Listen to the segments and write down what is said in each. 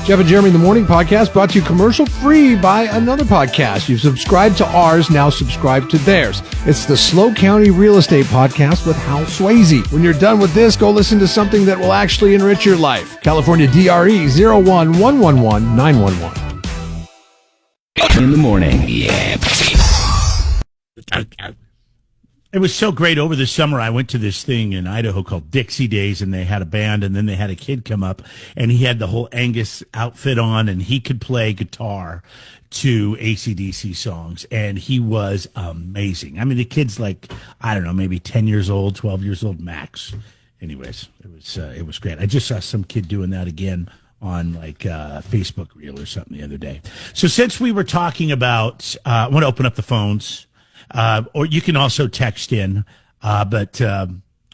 Jeff and Jeremy in the Morning podcast brought to you commercial free by another podcast. You've subscribed to ours, now subscribe to theirs. It's the SLO County Real Estate Podcast with Hal Swayze. When you're done with this, go listen to something that will actually enrich your life. California DRE 011111911. In the morning. Yeah. It was so great over the summer. I went to this thing in Idaho called Dixie Days, and they had a band, and then they had a kid come up, and he had the whole Angus outfit on, and he could play guitar to AC/DC songs, and he was amazing. I mean, the kid's like, I don't know, maybe 10 years old, 12 years old max. Anyways, it was great. I just saw some kid doing that again on like Facebook Reel or something the other day. So since we were talking about, I want to open up the phones. Or you can also text in, but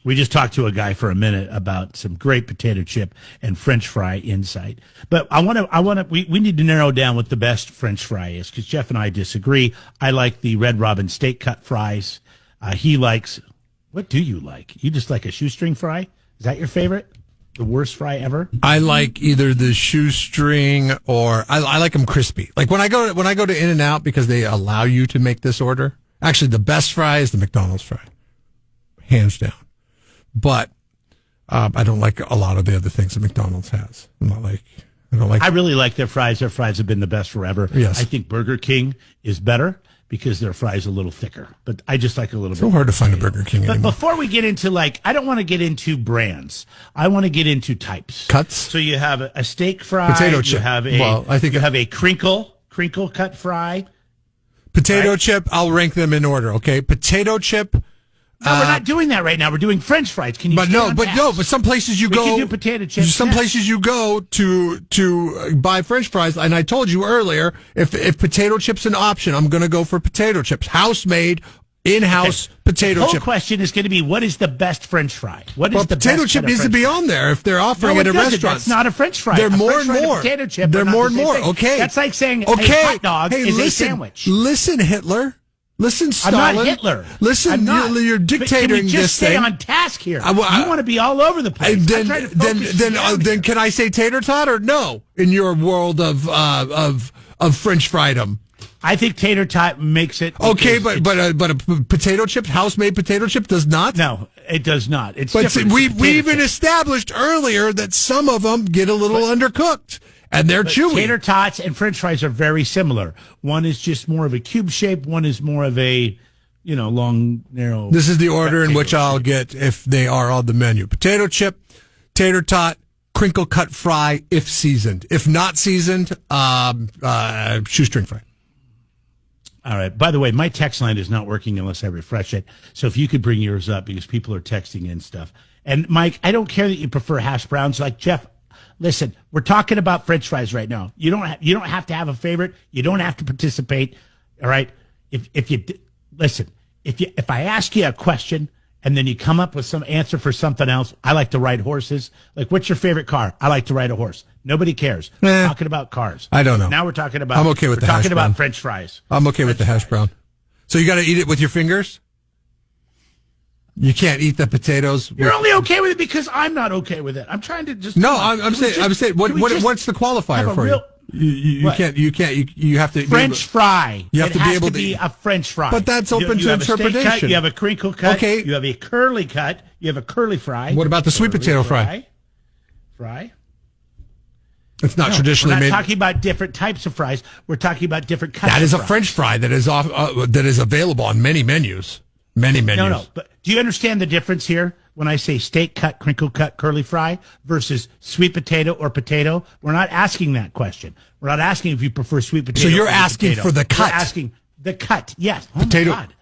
we just talked to a guy for a minute about some great potato chip and French fry insight. But we need to narrow down what the best French fry is, because Jeff and I disagree. I like the Red Robin steak cut fries. He likes, what do you like? You just like a shoestring fry? Is that your favorite? The worst fry ever? I like either the shoestring or I like them crispy. Like when I go to In-N-Out, because they allow you to make this order. Actually, the best fry is the McDonald's fry, hands down. But I don't like a lot of the other things that McDonald's has. I really like their fries. Their fries have been the best forever. Yes. I think Burger King is better because their fries are a little thicker. But I just like a little bit. So hard to find a Burger King anymore. But before we get into I don't want to get into brands. I want to get into types. Cuts? So you have a steak fry. Potato chip. You have a crinkle cut fry. Potato chip, I'll rank them in order, okay? Potato chip. No, we're not doing that right now. We're doing French fries. Can you? But some places you go. We can do potato chips. Some places you go to buy French fries, and I told you earlier, if potato chips an option, I'm going to go for potato chips, house made, in-house potato chip. The whole question is going to be, what is the best French fry? Potato chip needs to be on there if they're offering it at restaurants. That's not a French fry. They're more and more. Potato chip. They're more and more. Okay, that's like saying a hot dog is a sandwich. Listen, Hitler. Listen, Stalin. I'm not Hitler. Listen, you're dictating can we just this stay thing. on task here. You want to be all over the place. Then can I say tater tot or no in your world of French friedom? I think tater tot makes it okay, but a potato chip, house made potato chip, does not. No, it does not. It's but we even established earlier that some of them get a little undercooked. And they're chewy. Tater tots and French fries are very similar. One is just more of a cube shape. One is more of a, long, narrow. This is the order in which I'll get if they are on the menu. Potato chip, tater tot, crinkle cut fry, if seasoned. If not seasoned, shoestring fry. All right. By the way, my text line is not working unless I refresh it. So if you could bring yours up, because people are texting in stuff. And Mike, I don't care that you prefer hash browns. Like Jeff, listen, we're talking about French fries right now. You don't have to have a favorite. You don't have to participate. All right. If I ask you a question and then you come up with some answer for something else, I like to ride horses. Like, what's your favorite car? I like to ride a horse. Nobody cares. We're talking about cars. I don't know. Now we're talking about. I'm okay with the hash brown. We're talking about French fries. I'm okay with the hash brown. So you got to eat it with your fingers. You can't eat the potatoes. You're only okay with it because I'm not okay with it. I'm trying to just. No, I'm saying. What's the qualifier for you? You can't. You have to. French fry. You have to be able to be a French fry. But that's open to interpretation. Cut, you have a crinkle cut. Okay. You have a curly cut. You have a curly fry. What about the sweet potato fry? It's not traditionally made. We're not talking about different types of fries. We're talking about different cuts. That is a French fry that is available on many menus. Many menus. No. But do you understand the difference here? When I say steak cut, crinkle cut, curly fry versus sweet potato or potato, we're not asking that question. We're not asking if you prefer sweet potato. So you're asking for the cut. We're asking the cut. Yes.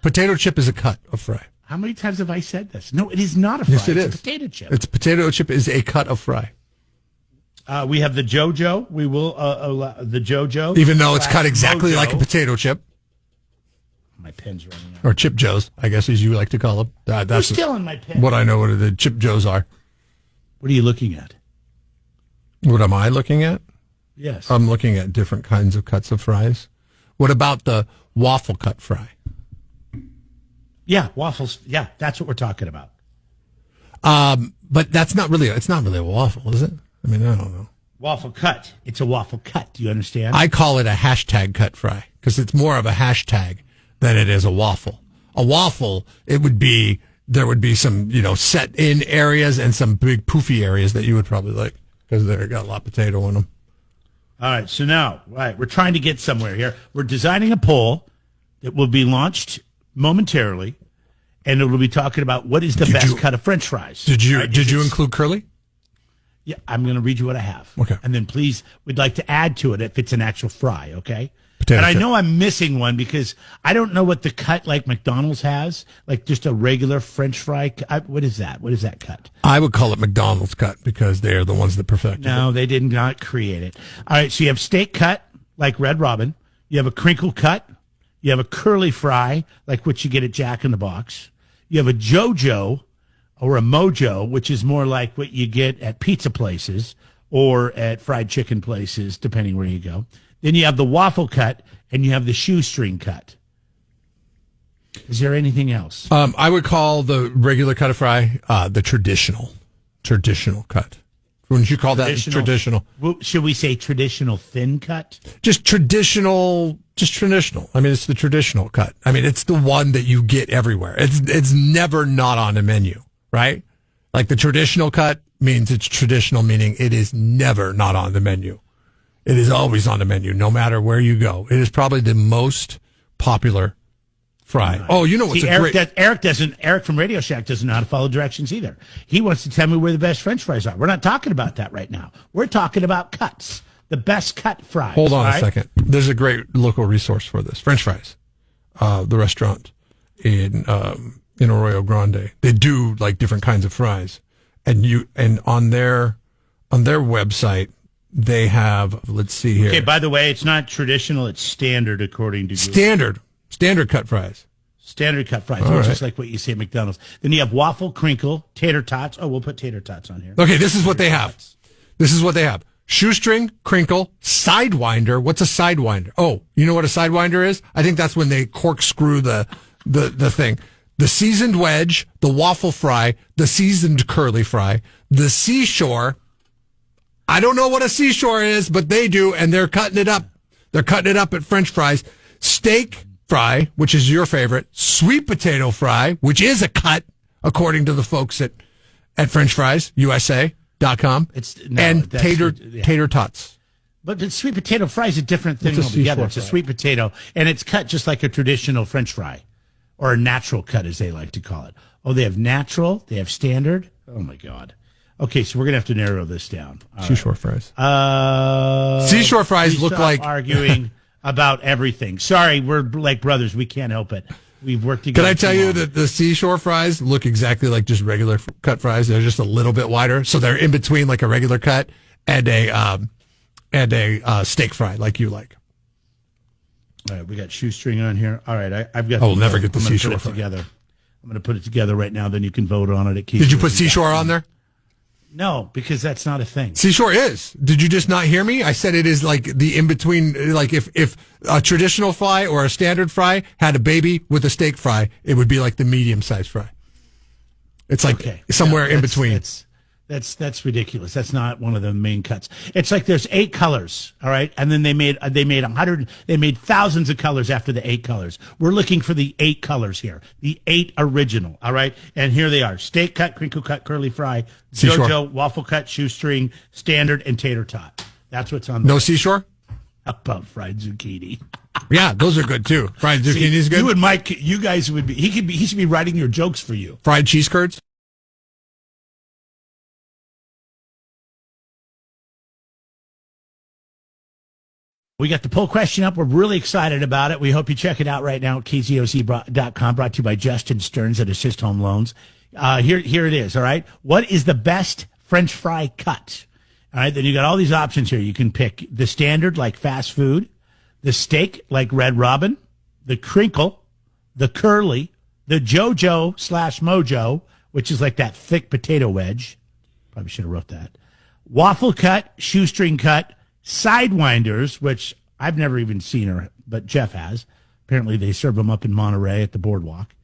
Potato chip is a cut of fry. How many times have I said this? No, it is not a fry. Yes, it is. It's a potato chip. Potato chip is a cut of fry. We have the JoJo. We will allow the JoJo. Even though it's cut exactly like a potato chip. My pen's running out. Or Chip Joes, I guess, as you like to call them. That's still in my pen. What I know what the Chip Joes are. What are you looking at? What am I looking at? Yes. I'm looking at different kinds of cuts of fries. What about the waffle cut fry? Yeah, waffles. Yeah, that's what we're talking about. But it's not really a waffle, is it? I mean, I don't know. Waffle cut. It's a waffle cut. Do you understand? I call it a hashtag cut fry because it's more of a hashtag than it is a waffle. A waffle, there would be some, set in areas and some big poofy areas that you would probably like because they got a lot of potato in them. All right. So now, we're trying to get somewhere here. We're designing a poll that will be launched momentarily, and it will be talking about what is the best cut of French fries. Did you include curly? Yeah, I'm going to read you what I have. Okay. And then please, we'd like to add to it if it's an actual fry, okay? Potato and I chip. know I'm missing one because I don't know what the cut like McDonald's has, like just a regular French fry. What is that? What is that cut? I would call it McDonald's cut because they're the ones that perfected it. No, they did not create it. All right, so you have steak cut, like Red Robin. You have a crinkle cut. You have a curly fry, like what you get at Jack in the Box. You have a JoJo or a Mojo, which is more like what you get at pizza places or at fried chicken places, depending where you go. Then you have the waffle cut, and you have the shoestring cut. Is there anything else? I would call the regular cut of fry the traditional cut. Wouldn't you call that traditional? Should we say traditional thin cut? Just traditional. I mean, it's the traditional cut. I mean, it's the one that you get everywhere. It's never not on a menu, right? Like the traditional cut means it's traditional, meaning it is never not on the menu. It is always on the menu, no matter where you go. It is probably the most popular fry. Oh, you know what's Eric from Radio Shack doesn't know how to follow directions either. He wants to tell me where the best French fries are. We're not talking about that right now. We're talking about cuts. The best cut fries. Hold on a second. There's a great local resource for this. French fries. The restaurant in Arroyo Grande. They do like different kinds of fries. And on their website they have, let's see here. Okay, by the way, it's not traditional, it's standard according to Google. Standard cut fries. Standard cut fries, just like what you see at McDonald's. Then you have waffle, crinkle, tater tots. Oh, we'll put tater tots on here. Okay, this is what they have. Shoestring, crinkle, sidewinder. What's a sidewinder? Oh, you know what a sidewinder is? I think that's when they corkscrew the thing. The seasoned wedge, the waffle fry, the seasoned curly fry, the seashore. I don't know what a seashore is, but they do, and they're cutting it up. They're cutting it up at French fries. Steak fry, which is your favorite. Sweet potato fry, which is a cut, according to the folks at French Fries USA.com. Tater tots. But the sweet potato fry is a different thing altogether. It's a sweet potato, and it's cut just like a traditional French fry, or a natural cut, as they like to call it. Oh, they have natural. They have standard. Oh, my God. Okay, so we're going to have to narrow this down. Seashore fries. Seashore fries look like... arguing about everything. Sorry, we're like brothers. We can't help it. We've worked together. Can I tell you that the seashore fries look exactly like just regular cut fries? They're just a little bit wider. So they're in between like a regular cut and a steak fry like you like. All right, we got shoestring on here. All right, I've got... We'll never get the seashore fry. Together. I'm going to put it together right now, then you can vote on it. Did you put seashore on there? No, because that's not a thing. Seashore is. Did you just not hear me? I said it is like the in-between, like if a traditional fry or a standard fry had a baby with a steak fry, it would be like the medium-sized fry. It's like somewhere in between. That's ridiculous. That's not one of the main cuts. It's like there's 8 colors, all right? And then they made thousands of colors after the 8 colors. We're looking for the 8 colors here, the 8 original, all right? And here they are: steak cut, crinkle cut, curly fry, JoJo, waffle cut, shoestring, standard, and tater tot. That's what's on. No seashore? How about fried zucchini? Yeah, those are good too. Fried zucchini is good. You and Mike, you guys would be. He should be writing your jokes for you. Fried cheese curds. We got the poll question up. We're really excited about it. We hope you check it out right now at KZOZ.com, brought to you by Justin Stearns at Assist Home Loans. Here it is, all right? What is the best French fry cut? All right, then you got all these options here. You can pick the standard, like fast food, the steak, like Red Robin, the crinkle, the curly, the JoJo/Mojo, which is like that thick potato wedge. Probably should have wrote that. Waffle cut, shoestring cut, sidewinders, which I've never even seen her, but Jeff has. Apparently they serve them up in Monterey at the boardwalk,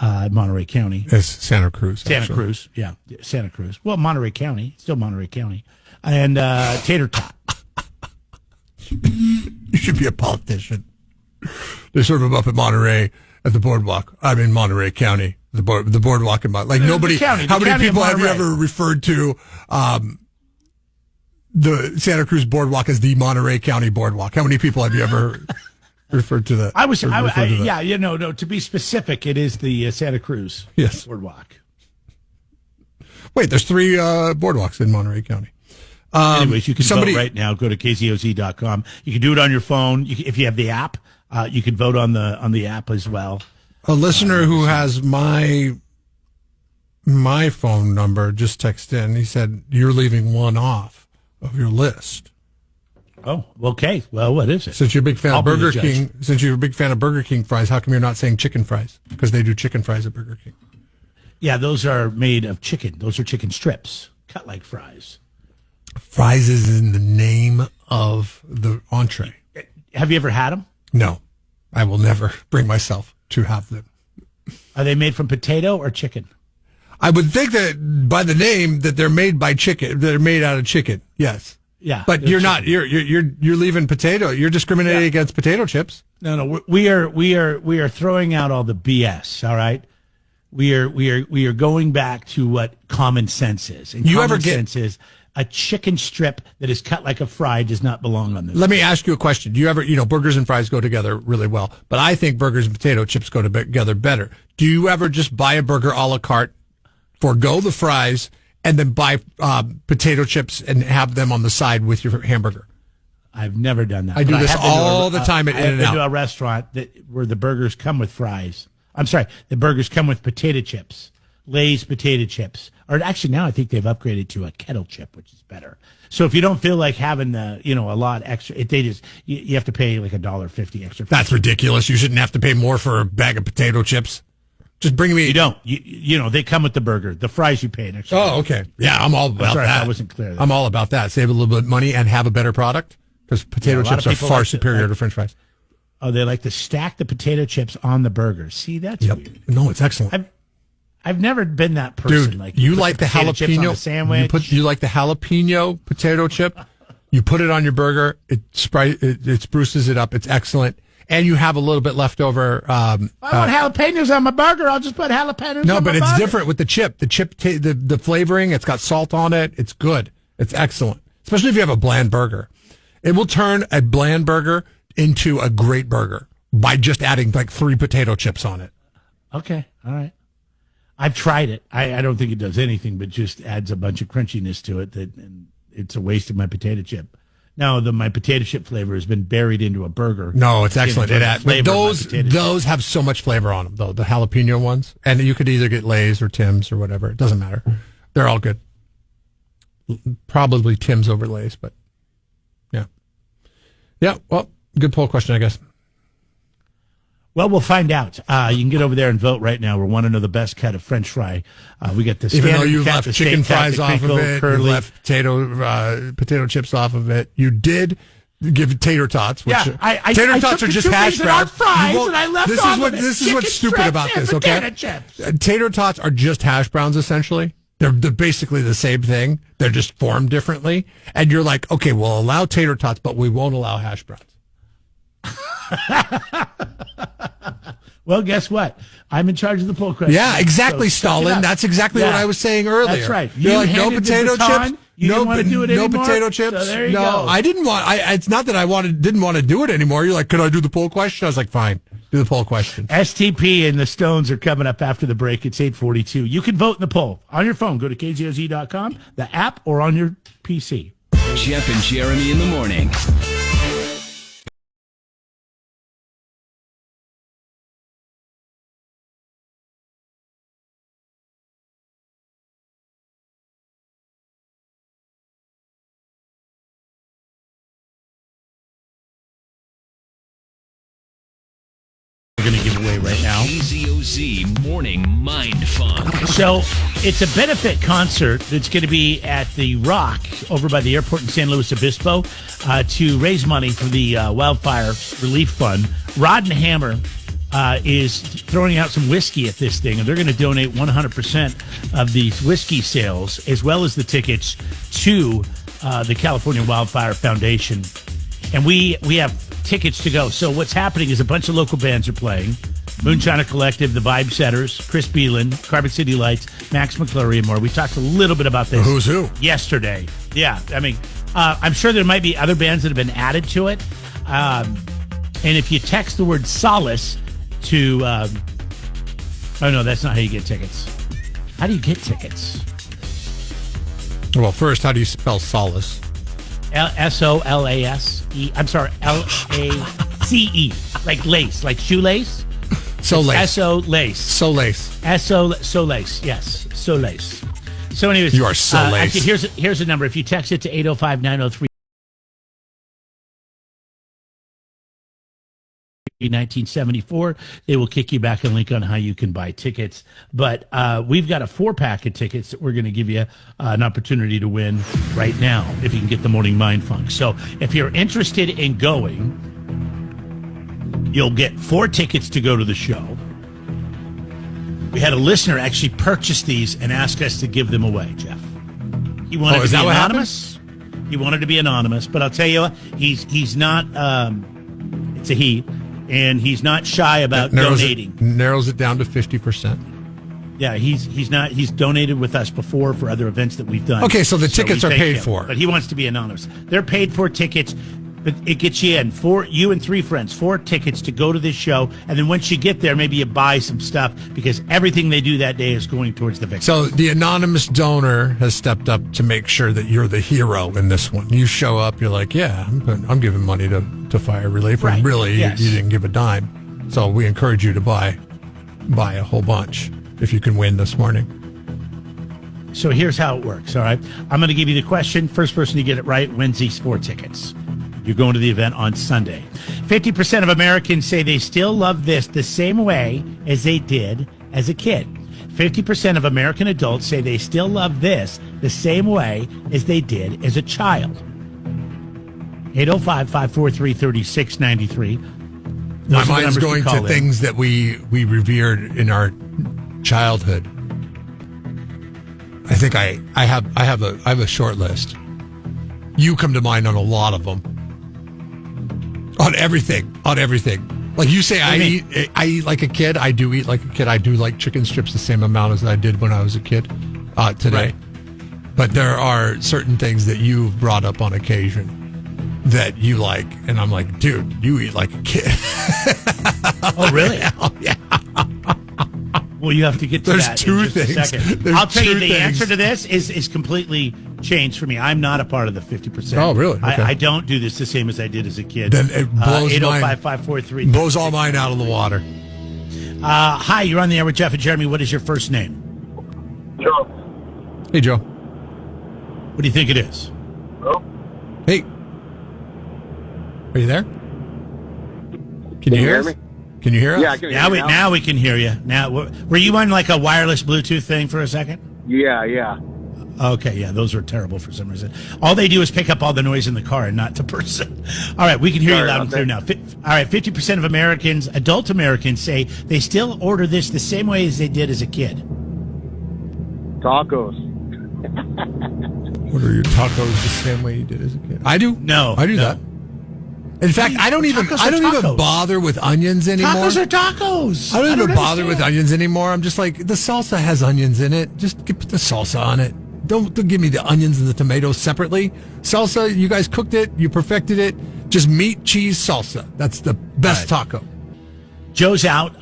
Monterey County. It's Santa Cruz. Santa Cruz, yeah, Santa Cruz. Well, Monterey County, still Monterey County. and tater tot. You should be a politician. They serve them up at Monterey at the boardwalk. I'm in Monterey County, the boardwalk in like nobody. How many people have you ever referred to the Santa Cruz boardwalk as the Monterey County boardwalk? How many people have you ever referred to that? No. To be specific, it is the Santa Cruz boardwalk. Wait, there's 3 boardwalks in Monterey County. Anyways, you can vote right now. Go to kzoz.com. You can do it on your phone. If you have the app, you can vote on the app as well. A listener who has my phone number just texted in. He said, you're leaving one off of your list. Oh, okay. Well, what is it? Since you're a big fan of Burger King fries, how come you're not saying chicken fries? Because they do chicken fries at Burger King. Yeah, those are made of chicken. Those are chicken strips, cut like fries. Fries is in the name of the entree. Have you ever had them? No, I will never bring myself to have them. Are they made from potato or chicken? I would think that by the name that they're made by chicken. They're made out of chicken. Yes. Yeah. But you're not. You're leaving potato. You're discriminating against potato chips. No. We are throwing out all the BS. All right. We are going back to what common sense is. And sense is a chicken strip that is cut like a fry does not belong on this. Let me ask you a question. Do you ever, burgers and fries go together really well, but I think burgers and potato chips go together better. Do you ever just buy a burger a la carte, forgo the fries, and then buy potato chips and have them on the side with your hamburger? I've never done that. I do this all the time at In-N-Out. I've been to a restaurant where the burgers come with fries. I'm sorry, the burgers come with potato chips, Lay's potato chips. Or actually now I think they've upgraded to a kettle chip, which is better. So if you don't feel like having a lot extra, you have to pay like $1.50 extra. That's ridiculous. You shouldn't have to pay more for a bag of potato chips. Just bring me. You don't. They come with the burger. The fries you pay an extra. Oh, okay. Yeah, I'm all about that. That wasn't clear. I'm all about that. Save a little bit of money and have a better product because potato chips are far superior to French fries. Oh, they like to stack the potato chips on the burger. See, that's weird. No, it's excellent. I've never been that person. Dude, like you like the jalapeno sandwich. You like the jalapeno potato chip. You put it on your burger. It spruces it up. It's excellent. And you have a little bit left over. I want jalapenos on my burger. I'll just put jalapenos on my burger. No, but it's different with the chip. The chip, the flavoring, it's got salt on it. It's good. It's excellent. Especially if you have a bland burger. It will turn a bland burger into a great burger by just adding like 3 potato chips on it. Okay. All right. I've tried it. I don't think it does anything, but just adds a bunch of crunchiness to it. And it's a waste of my potato chip. Now, my potato chip flavor has been buried into a burger. No, it's excellent. But those have so much flavor on them, though, the jalapeno ones. And you could either get Lay's or Tim's or whatever. It doesn't matter. They're all good. Probably Tim's over Lay's, but yeah. Yeah, well, good poll question, I guess. Well, we'll find out. You can get over there and vote right now. We want to know the best cut of French fry. We got the standard even though you've cut, left the chicken fries cut, off of it, curly. you left potato chips off of it. You did give tater tots. Which tater tots are just hash browns. This is what's stupid about this. Okay, tater tots are just hash browns essentially. They're basically the same thing. They're just formed differently. And you're like, okay, we'll allow tater tots, but we won't allow hash browns. Well, guess what? I'm in charge of the poll question. Yeah, exactly, so Stalin. That's exactly what I was saying earlier. That's right. You're like, no potato chips. You didn't want to do it anymore? No potato chips. So there you go. I didn't want. It's not that I didn't want to do it anymore. You're like, could I do the poll question? I was like, fine, do the poll question. STP and the Stones are coming up after the break. It's 8:42. You can vote in the poll on your phone. Go to kzoz.com, the app, or on your PC. Jeff and Jeremy in the morning. We're going to give away right now. KZOZ Morning Mind Fun. So it's a benefit concert that's going to be at the Rock over by the airport in San Luis Obispo to raise money for the Wildfire Relief Fund. Rod and Hammer is throwing out some whiskey at this thing, and they're going to donate 100% of the whiskey sales as well as the tickets to the California Wildfire Foundation. And we have tickets to go. So what's happening is a bunch of local bands are playing. Moonshiner Collective, the Vibe Setters, Chris Beelan, Carbon City Lights, Max McClure, and more. We talked a little bit about this Who's who? yesterday. Yeah, I mean, I'm sure there might be other bands that have been added to it. And if you text the word solace to... oh, no, that's not how you get tickets. How do you get tickets? Well, first, how do you spell solace? S-O-L-A-S-E. I'm sorry, L-A-C-E. Like lace, like shoelace. Solace. S-O-lace. Solace. S-O-lace, yes. Solace. So anyways. You are solace. Actually, here's a number. If you text it to 805-903. 1974, they will kick you back a link on how you can buy tickets. But we've got a 4-pack of tickets that we're going to give you an opportunity to win right now if you can get the Morning Mind Funk. So if you're interested in going, you'll get 4 tickets to go to the show. We had a listener actually purchase these and ask us to give them away, Jeff. He wanted to be anonymous. He wanted to be anonymous, but I'll tell you, he's not. It's a he. And he's not shy about donating. Narrows it down to 50%. Yeah, he's not. He's donated with us before for other events that we've done. Okay, so the tickets are paid for. But he wants to be anonymous. They're paid for tickets, but it gets you in. You and 3 friends, 4 tickets to go to this show. And then once you get there, maybe you buy some stuff because everything they do that day is going towards the victim. So the anonymous donor has stepped up to make sure that you're the hero in this one. You show up, you're like, yeah, I'm giving money to fire relief. Right. And really, yes. you didn't give a dime. So we encourage you to buy a whole bunch if you can win this morning. So here's how it works, all right? I'm going to give you the question. First person to get it right wins these 4 tickets. You're going to the event on Sunday. 50% of Americans say they still love this the same way as they did as a kid. 50% of American adults say they still love this the same way as they did as a child. 805-543-3693. My mind's going to things that we revered in our childhood. I think I have a short list. You come to mind on a lot of them. On everything. Like you say, I eat like a kid. I do eat like a kid. I do like chicken strips the same amount as I did when I was a kid today. Right. But there are certain things that you've brought up on occasion that you like, and I'm like, dude, you eat like a kid. Oh, really? Oh, yeah. Well, you have to get to There's that 2 in just things. a second. There's I'll tell you, 2 the things. answer to this is completely changed for me. I'm not a part of the 50%. Oh, really? Okay. I don't do this the same as I did as a kid. Then it blows 805-543. blows all mine out of the water. Hi, you're on the air with Jeff and Jeremy. What is your first name? Joe. Hey, Joe. What do you think it is? Hello? Hey. Are you there? Can you hear us? me? Can you hear us? Yeah, I can hear you Now we can hear you. Now, were you on like a wireless Bluetooth thing for a second? Yeah. Okay, yeah, those are terrible for some reason. All they do is pick up all the noise in the car and not the person. All right, we can hear you loud and clear now. All right, 50% of Americans, adult Americans, say they still order this the same way as they did as a kid. Tacos. Order your tacos the same way you did as a kid. I do. No, I do no. that. In fact, I don't even Tacos. bother with onions anymore. Tacos are tacos. I don't even bother with onions anymore. I'm just like, the salsa has onions in it. Just put the salsa on it. Don't give me the onions and the tomatoes separately. Salsa, you guys cooked it. You perfected it. Just meat, cheese, salsa. That's the best taco. Joe's out.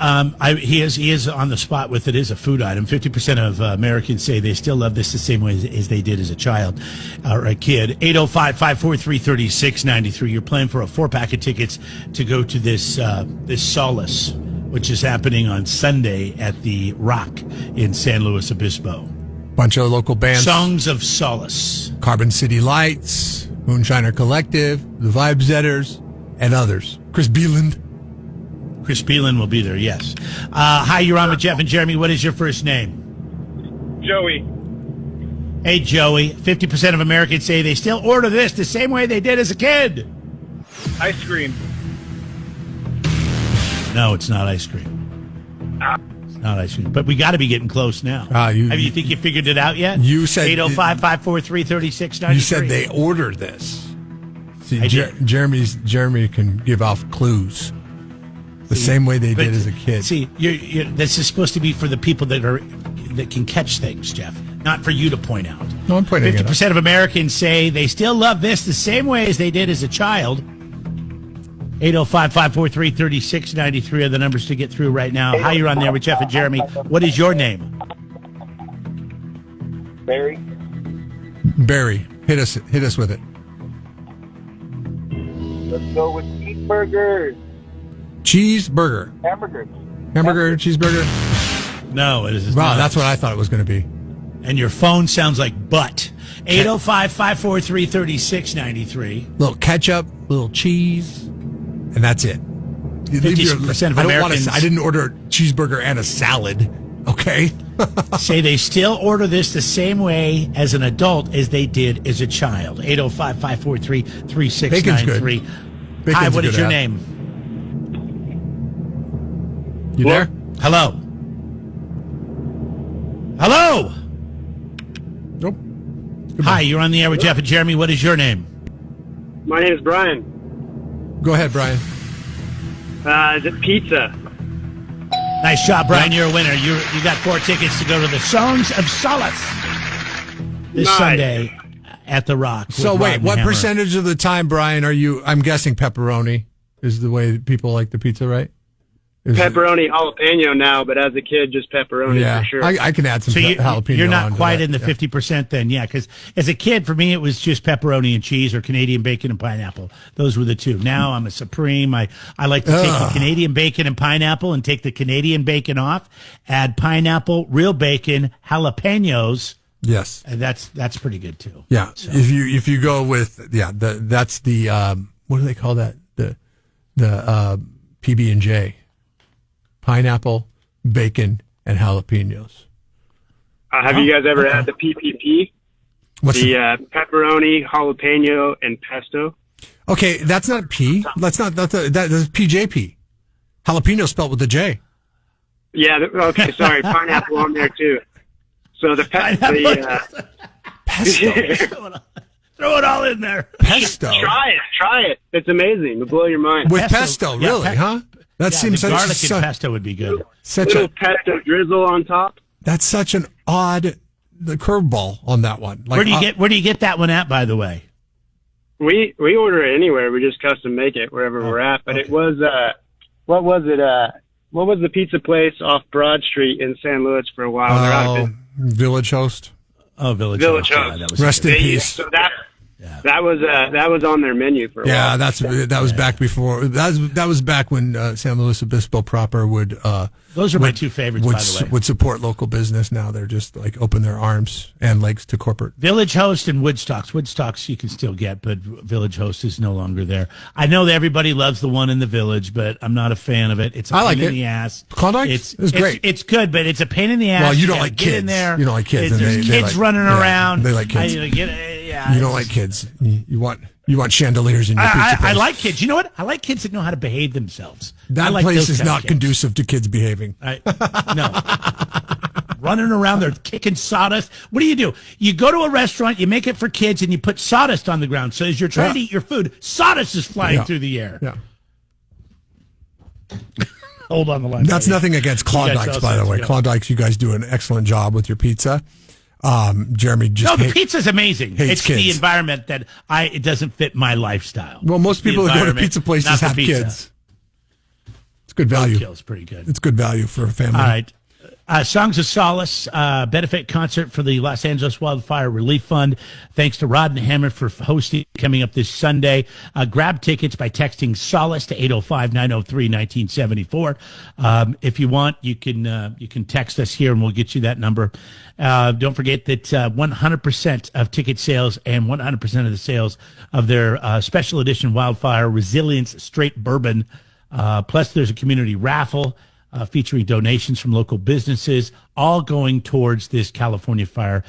He is on the spot with it is a food item. 50% of Americans say they still love this the same way as they did as a child or a kid. 805-543-3693. You're playing for a 4-pack of tickets to go to this Solace, which is happening on Sunday at the Rock in San Luis Obispo. Bunch of local bands. Songs of Solace. Carbon City Lights, Moonshiner Collective, the Vibe Setters, and others. Chris Beelan. Chris Beelan will be there, yes. Hi, you're on with Jeff and Jeremy. What is your first name? Joey. Hey, Joey. 50% of Americans say they still order this the same way they did as a kid. Ice cream. No, it's not ice cream. not ice cream. But we got to be getting close now. You think you figured it out yet? You said 805-543-3693. You said they ordered this. See, I did. Jeremy can give off clues the same way they did as a kid. See, this is supposed to be for the people that can catch things, Jeff, not for you to point out. No, I'm pointing it out. 50% of Americans say they still love this the same way as they did as a child. 805-543-3693 are the numbers to get through right now. Hi, you're on there with Jeff and Jeremy. What is your name? Barry. Barry, hit us with it. Let's go with cheeseburgers. Cheeseburger. Hamburger, cheeseburger. No, it is Wow, not. that's what I thought it was going to be. And your phone sounds like butt. 805-543-3693. Little ketchup, little cheese, and that's it. 50% of Americans I didn't order a cheeseburger and a salad. Okay. say they still order this the same way as an adult as they did as a child. 805-543-3693. Bacon's good. Hi, what is your app. name? You there? Hello. Hello. Nope. Hi, you're on the air with Jeff and Jeremy. What is your name? My name is Brian. Go ahead, Brian. Is it pizza? Nice job, Brian. You're a winner. You got 4 tickets to go to the Songs of Solace this Nice. Sunday at the Rock. So with wait, Rod what and Hammer. percentage of the time, Brian, are you? I'm guessing pepperoni is the way people like the pizza, right? Pepperoni jalapeno now, but as a kid, just pepperoni Yeah, for sure. I can add some So jalapeno. you're not onto quite that. in the 50% then, yeah. Because as a kid, for me, it was just pepperoni and cheese or Canadian bacon and pineapple. Those were the two. Now I'm a supreme. I like to take the Canadian bacon and pineapple and take the Canadian bacon off, add pineapple, real bacon, jalapenos, Yes. and that's pretty good too. Yeah. So- If you go with that's the what do they call that, the PB&J, pineapple, bacon, and jalapenos. Have you guys ever had the PPP? What's The pepperoni, jalapeno, and pesto? okay? That's not P. That's PJP. Jalapeno spelled with a J. Yeah, okay, sorry, pineapple on there too. So the Pesto. Throw it all in there. Pesto try it. It's amazing. It'll blow your mind. with pesto, Yeah, really, huh? That seems the such, garlic such, and pesto would be good. such Little a pesto drizzle on top. that's such an odd curveball on that one. Like, Where do you get that one at, by the way? We order it anywhere. We just custom make it wherever we're at. But it was what was it? What was the pizza place off Broad Street in San Luis for a while? They're out of Village Host. Oh, Village Village Host. Host. Yeah, that was Rest in They- peace. So that was on their menu for a Yeah, while. that was back before. That was back when San Luis Obispo proper would. Those are my two favorites, by the way. Would support local business. Now they're just like open their arms and legs to corporate. Village Host and Woodstocks. Woodstocks you can still get, but Village Host is no longer there. I know that everybody loves the one in the Village, but I'm not a fan of it. It's a I like pain in it. the ass. Klondike's is great. It's good, but it's a pain in the ass. Well, you don't gotta like get kids. in there. You don't like kids, and There's they kids like- running yeah, around. they like kids. You You don't like kids. You want chandeliers in your pizza I place. like kids. You know what? I like kids that know how to behave themselves. I That like place those is kind of not kids. conducive to kids behaving. No. Running around there kicking sawdust. What do? You go to a restaurant, you make it for kids, and you put sawdust on the ground. So as you're trying to eat your food, sawdust is flying Yeah. through the air. Yeah. Hold on the line. That's buddy. nothing against You guys Klondike's, by also- the way. yeah. Klondike's, you guys do an excellent job with your pizza. Jeremy just No, the hate- pizza's amazing. hates It's the kids. environment that it doesn't fit my lifestyle. Well, most It's the people that go to environment, pizza places not the have pizza. kids. It's good value. Kill's pretty good. It's good value for a family. All right. Songs of Solace, benefit concert for the Los Angeles Wildfire Relief Fund. Thanks to Rod and Hammer for hosting, coming up this Sunday. Grab tickets by texting Solace to 805-903-1974. If you want, you can text us here and we'll get you that number. Don't forget that 100% of ticket sales and 100% of the sales of their special edition Wildfire Resilience Straight Bourbon. Plus, there's a community raffle featuring donations from local businesses, all going towards this California Fire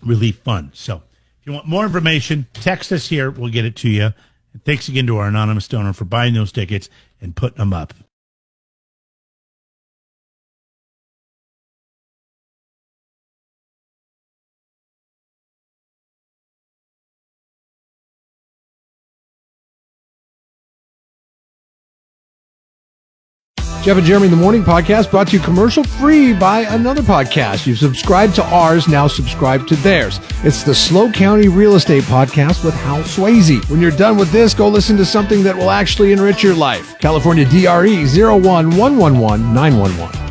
Relief Fund. So if you want more information, text us here. We'll get it to you. And thanks again to our anonymous donor for buying those tickets and putting them up. Jeff and Jeremy in the Morning podcast brought to you commercial free by another podcast. You've subscribed to ours, now subscribe to theirs. It's the SLO County Real Estate Podcast with Hal Swayze. When you're done with this, go listen to something that will actually enrich your life. California DRE 01111 911.